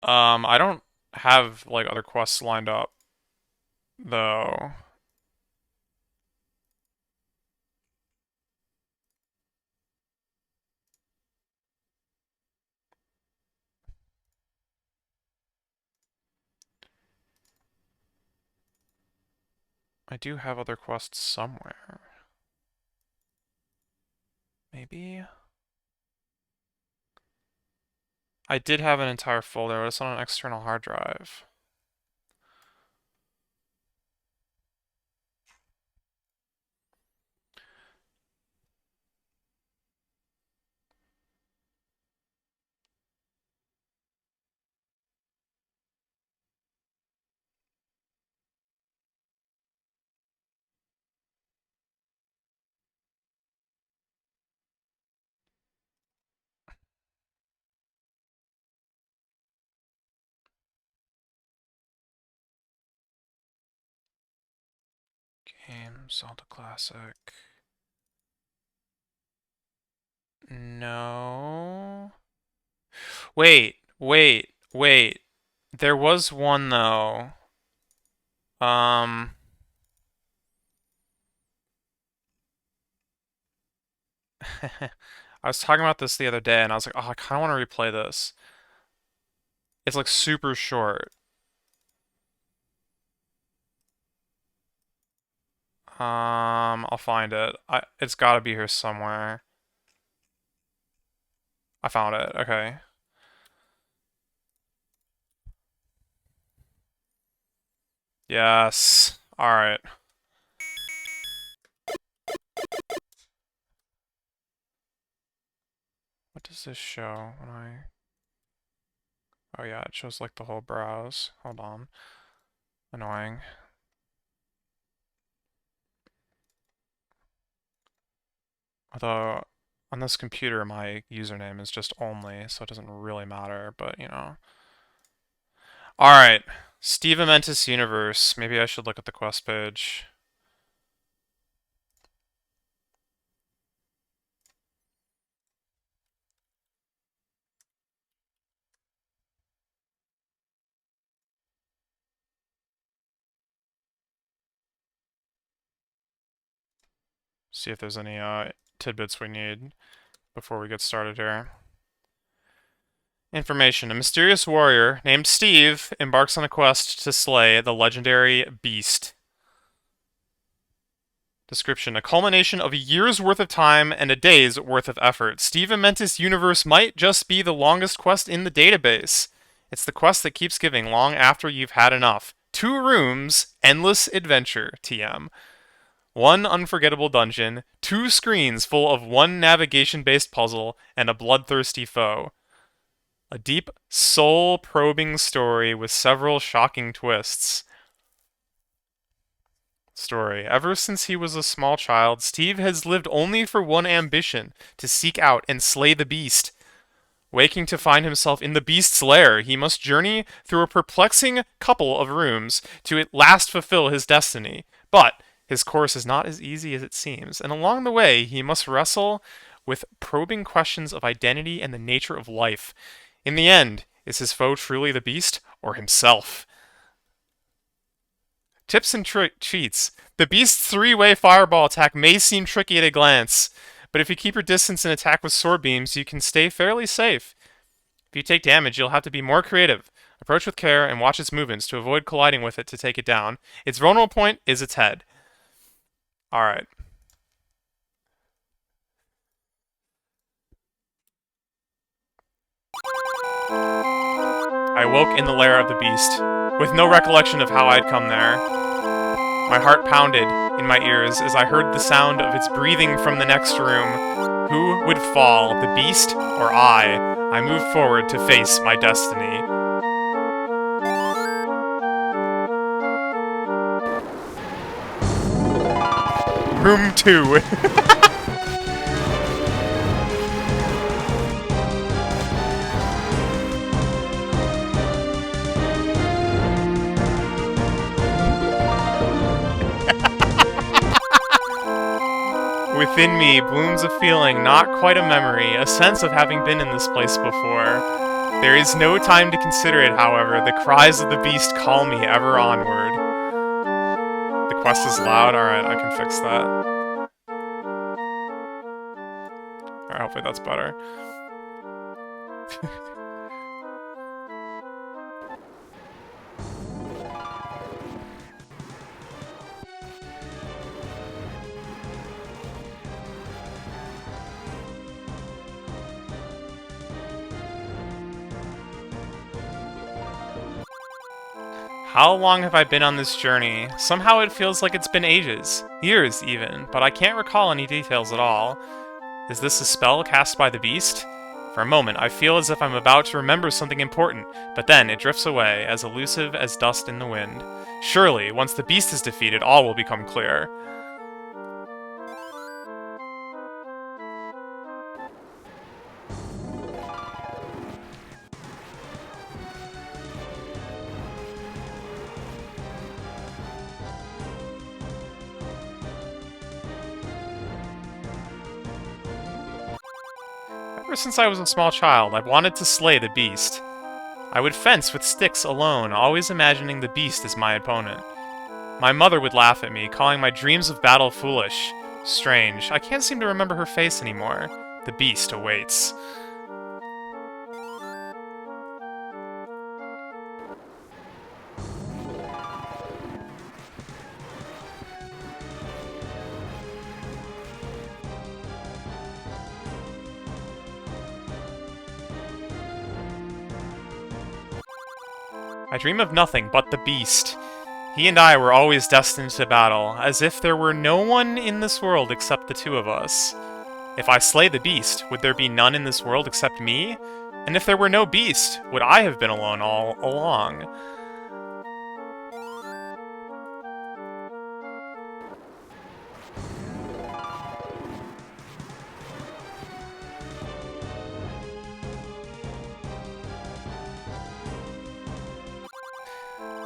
I don't have like other quests lined up though. I do have other quests somewhere. Maybe? I did have an entire folder, but it's on an external hard drive. Game, Zelda Classic. No. Wait. There was one though. Um, I was talking about this the other day and I was like, oh, I kind of want to replay this. It's like super short. I'll find it. It's gotta be here somewhere. I found it. Okay. Yes. All right. What does this show when I... Oh yeah, it shows like the whole browse. Hold on. Annoying. Although on this computer my username is just only, so it doesn't really matter, but you know. Alright. Steveamentus universe. Maybe I should look at the quest page. See if there's any tidbits we need before we get started here. Information. A mysterious warrior named Steve embarks on a quest to slay the legendary beast. Description. A culmination of a year's worth of time and a day's worth of effort. Steveamentus Universe might just be the longest quest in the database. It's the quest that keeps giving long after you've had enough. 2 rooms, endless adventure, TM. 1 unforgettable dungeon, 2 screens full of 1 navigation-based puzzle, and a bloodthirsty foe. A deep, soul-probing story with several shocking twists. Story. Ever since he was a small child, Steve has lived only for one ambition, to seek out and slay the beast. Waking to find himself in the beast's lair, he must journey through a perplexing couple of rooms to at last fulfill his destiny. But his course is not as easy as it seems, and along the way he must wrestle with probing questions of identity and the nature of life. In the end, is his foe truly the beast or himself? Tips and cheats. The beast's 3-way fireball attack may seem tricky at a glance, but if you keep your distance and attack with sword beams, you can stay fairly safe. If you take damage, you'll have to be more creative. Approach with care and watch its movements to avoid colliding with it to take it down. Its vulnerable point is its head. Alright. I awoke in the lair of the beast, with no recollection of how I'd come there. My heart pounded in my ears as I heard the sound of its breathing from the next room. Who would fall, the beast or I? I moved forward to face my destiny. Room 2. Within me blooms a feeling, not quite a memory, a sense of having been in this place before. There is no time to consider it, however. The cries of the beast call me ever onward. The quest is loud. Alright, I can fix that. Alright, hopefully that's better. How long have I been on this journey? Somehow it feels like it's been ages. Years, even, but I can't recall any details at all. Is this a spell cast by the beast? For a moment, I feel as if I'm about to remember something important, but then it drifts away, as elusive as dust in the wind. Surely, once the beast is defeated, all will become clear. Ever since I was a small child, I've wanted to slay the beast. I would fence with sticks alone, always imagining the beast as my opponent. My mother would laugh at me, calling my dreams of battle foolish. Strange, I can't seem to remember her face anymore. The beast awaits. I dream of nothing but the beast. He and I were always destined to battle, as if there were no one in this world except the two of us. If I slay the beast, would there be none in this world except me? And if there were no beast, would I have been alone all along?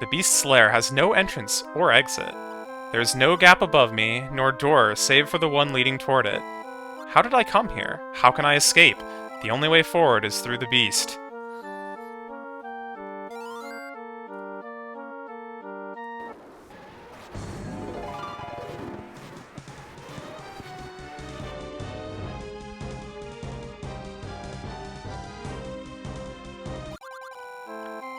The beast's lair has no entrance or exit. There is no gap above me, nor door save for the one leading toward it. How did I come here? How can I escape? The only way forward is through the beast.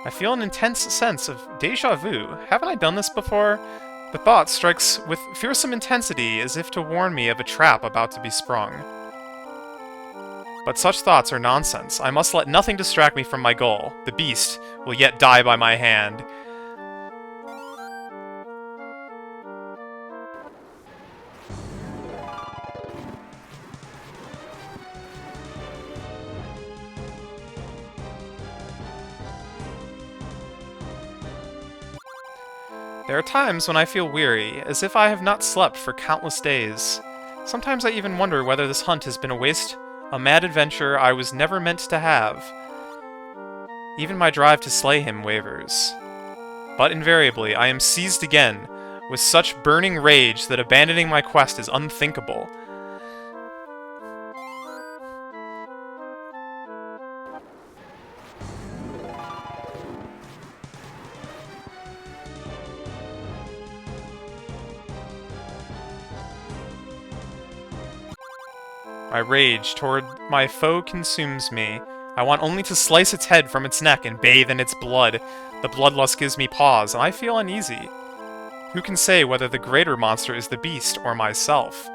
I feel an intense sense of déjà vu. Haven't I done this before? The thought strikes with fearsome intensity as if to warn me of a trap about to be sprung. But such thoughts are nonsense. I must let nothing distract me from my goal. The beast will yet die by my hand. There are times when I feel weary, as if I have not slept for countless days. Sometimes I even wonder whether this hunt has been a waste, a mad adventure I was never meant to have. Even my drive to slay him wavers. But invariably, I am seized again with such burning rage that abandoning my quest is unthinkable. My rage toward my foe consumes me. I want only to slice its head from its neck and bathe in its blood. The bloodlust gives me pause, and I feel uneasy. Who can say whether the greater monster is the beast or myself?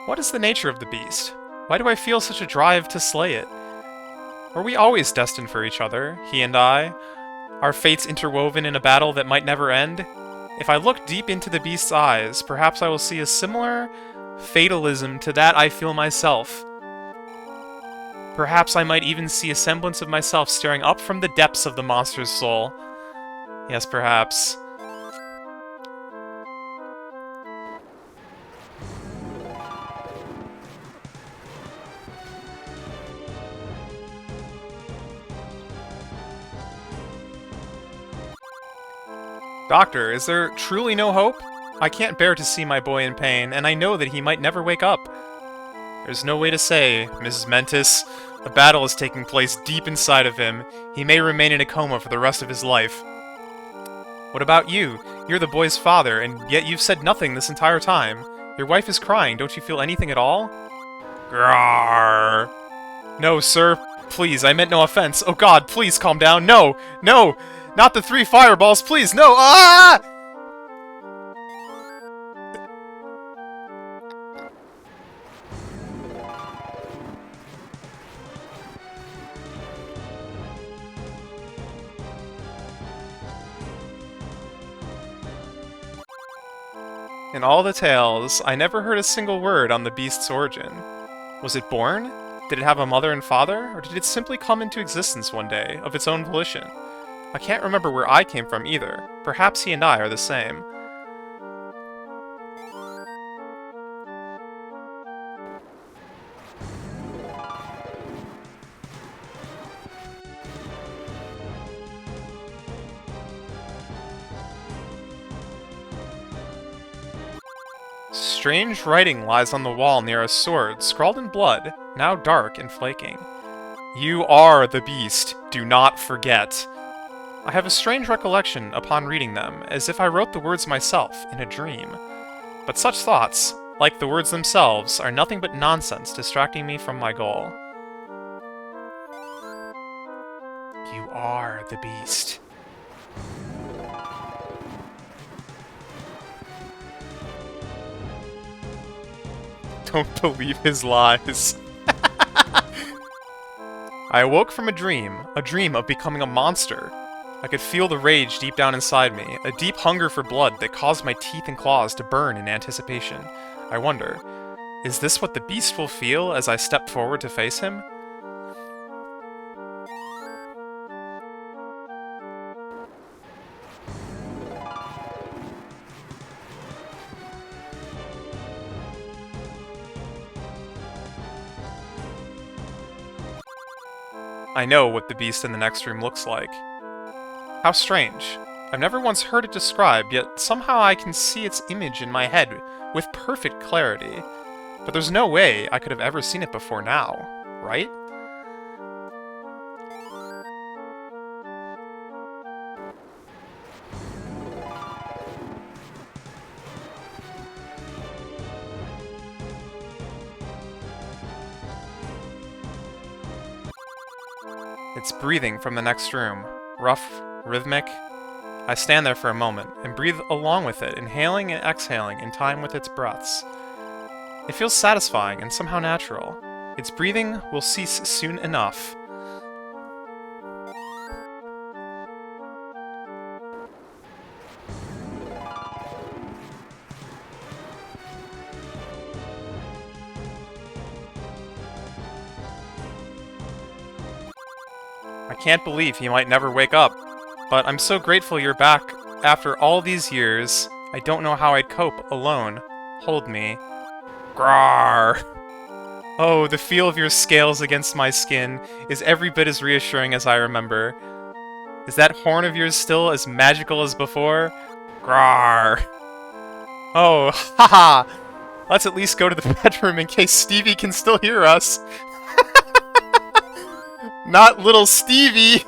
What is the nature of the beast? Why do I feel such a drive to slay it? Were we always destined for each other, he and I? Our fates interwoven in a battle that might never end? If I look deep into the beast's eyes, perhaps I will see a similar fatalism to that I feel myself. Perhaps I might even see a semblance of myself staring up from the depths of the monster's soul. Yes, perhaps. Doctor, is there truly no hope? I can't bear to see my boy in pain, and I know that he might never wake up. There's no way to say, Mrs. Mentis. A battle is taking place deep inside of him. He may remain in a coma for the rest of his life. What about you? You're the boy's father, and yet you've said nothing this entire time. Your wife is crying. Don't you feel anything at all? Grrrr. No, sir. Please, I meant no offense. Oh god, please calm down. No! No! Not the 3 fireballs, please! No! Ah! In all the tales, I never heard a single word on the beast's origin. Was it born? Did it have a mother and father? Or did it simply come into existence one day, of its own volition? I can't remember where I came from either. Perhaps he and I are the same. Strange writing lies on the wall near a sword, scrawled in blood, now dark and flaking. You are the beast. Do not forget. I have a strange recollection upon reading them, as if I wrote the words myself in a dream. But such thoughts, like the words themselves, are nothing but nonsense distracting me from my goal. You are the beast. Don't believe his lies. I awoke from a dream of becoming a monster. I could feel the rage deep down inside me, a deep hunger for blood that caused my teeth and claws to burn in anticipation. I wonder, is this what the beast will feel as I step forward to face him? I know what the beast in the next room looks like. How strange. I've never once heard it described, yet somehow I can see its image in my head with perfect clarity. But there's no way I could have ever seen it before now, right? It's breathing from the next room. Rough, rhythmic. I stand there for a moment and breathe along with it, inhaling and exhaling in time with its breaths. It feels satisfying and somehow natural. Its breathing will cease soon enough. I can't believe he might never wake up, but I'm so grateful you're back after all these years. I don't know how I'd cope alone. Hold me. Grrrr! Oh, the feel of your scales against my skin is every bit as reassuring as I remember. Is that horn of yours still as magical as before? Grrrr! Oh, haha! Let's at least go to the bedroom in case Stevie can still hear us. Not little Stevie!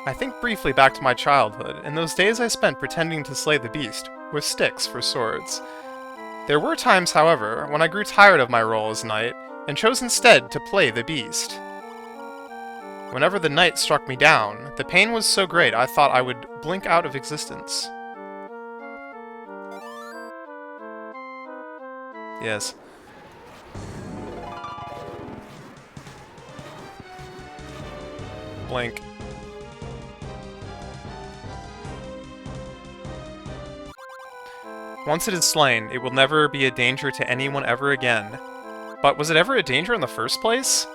I think briefly back to my childhood, and those days I spent pretending to slay the beast, with sticks for swords. There were times, however, when I grew tired of my role as knight, and chose instead to play the beast. Whenever the knight struck me down, the pain was so great I thought I would blink out of existence. Yes. Blink. Once it is slain, it will never be a danger to anyone ever again. But was it ever a danger in the first place?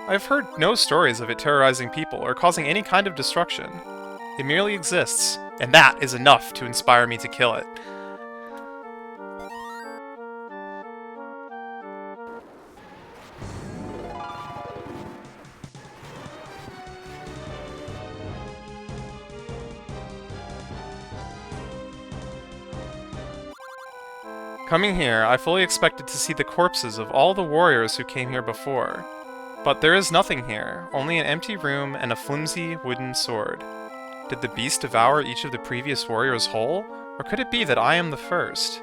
I've heard no stories of it terrorizing people or causing any kind of destruction. It merely exists, and that is enough to inspire me to kill it. Coming here, I fully expected to see the corpses of all the warriors who came here before. But there is nothing here, only an empty room and a flimsy wooden sword. Did the beast devour each of the previous warriors whole, or could it be that I am the first?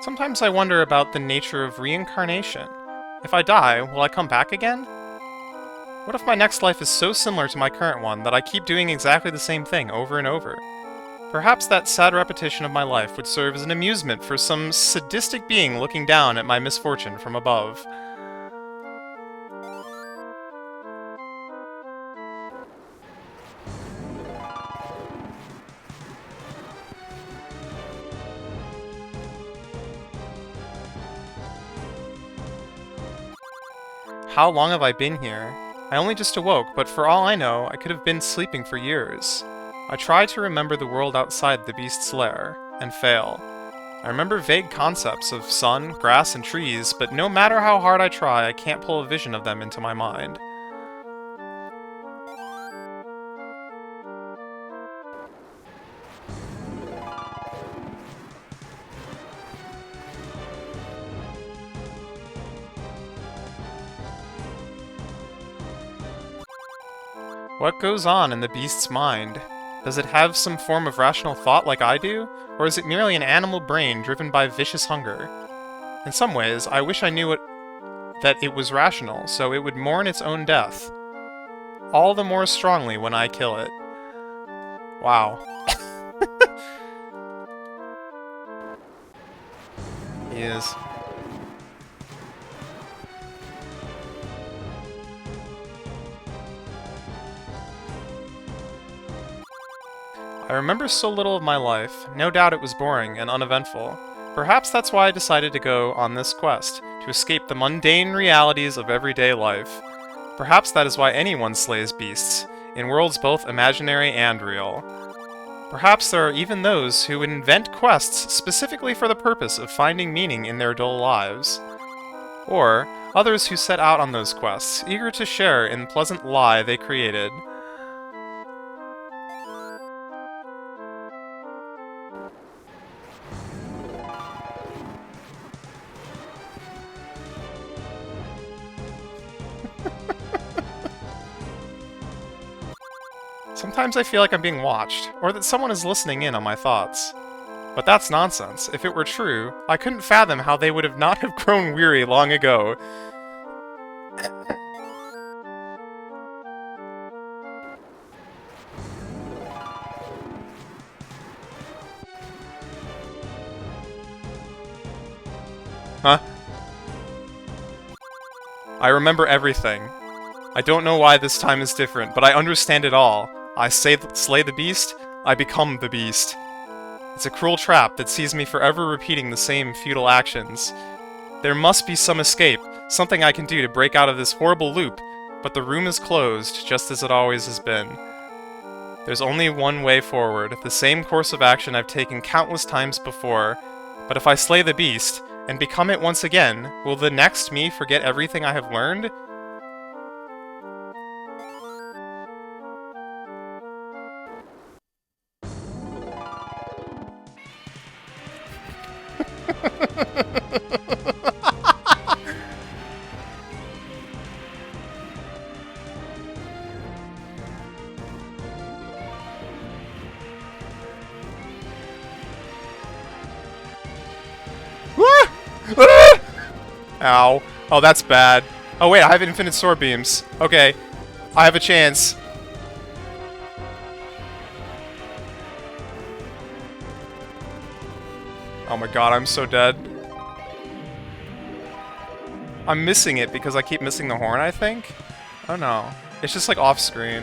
Sometimes I wonder about the nature of reincarnation. If I die, will I come back again? What if my next life is so similar to my current one that I keep doing exactly the same thing over and over? Perhaps that sad repetition of my life would serve as an amusement for some sadistic being looking down at my misfortune from above. How long have I been here? I only just awoke, but for all I know, I could have been sleeping for years. I try to remember the world outside the beast's lair, and fail. I remember vague concepts of sun, grass, and trees, but no matter how hard I try, I can't pull a vision of them into my mind. What goes on in the beast's mind? Does it have some form of rational thought like I do, or is it merely an animal brain driven by vicious hunger? In some ways, I wish I knew that it was rational, so it would mourn its own death. All the more strongly when I kill it. Wow. He is. I remember so little of my life, no doubt it was boring and uneventful. Perhaps that's why I decided to go on this quest, to escape the mundane realities of everyday life. Perhaps that is why anyone slays beasts, in worlds both imaginary and real. Perhaps there are even those who invent quests specifically for the purpose of finding meaning in their dull lives. Or others who set out on those quests, eager to share in the pleasant lie they created. Sometimes I feel like I'm being watched, or that someone is listening in on my thoughts. But that's nonsense. If it were true, I couldn't fathom how they would have not have grown weary long ago. Huh? I remember everything. I don't know why this time is different, but I understand it all. I slay the beast, I become the beast. It's a cruel trap that sees me forever repeating the same futile actions. There must be some escape, something I can do to break out of this horrible loop, but the room is closed, just as it always has been. There's only one way forward, the same course of action I've taken countless times before, but if I slay the beast, and become it once again, will the next me forget everything I have learned? Ow. Oh, that's bad. Oh wait, I have infinite sword beams. Okay. I have a chance. Oh my god, I'm so dead. I'm missing it because I keep missing the horn, I think? I don't know. It's just like off screen.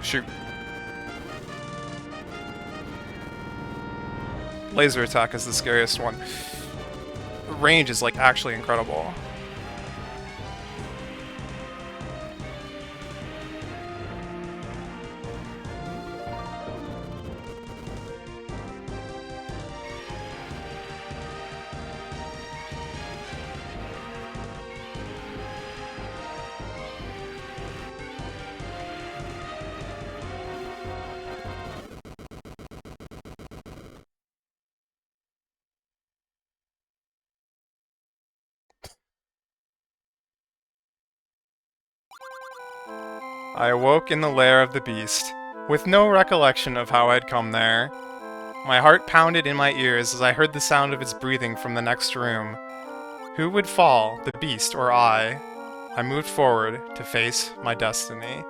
Shoot. Laser attack is the scariest one. The range is like actually incredible. I awoke in the lair of the beast, with no recollection of how I'd come there. My heart pounded in my ears as I heard the sound of its breathing from the next room. Who would fall, the beast or I? I moved forward to face my destiny.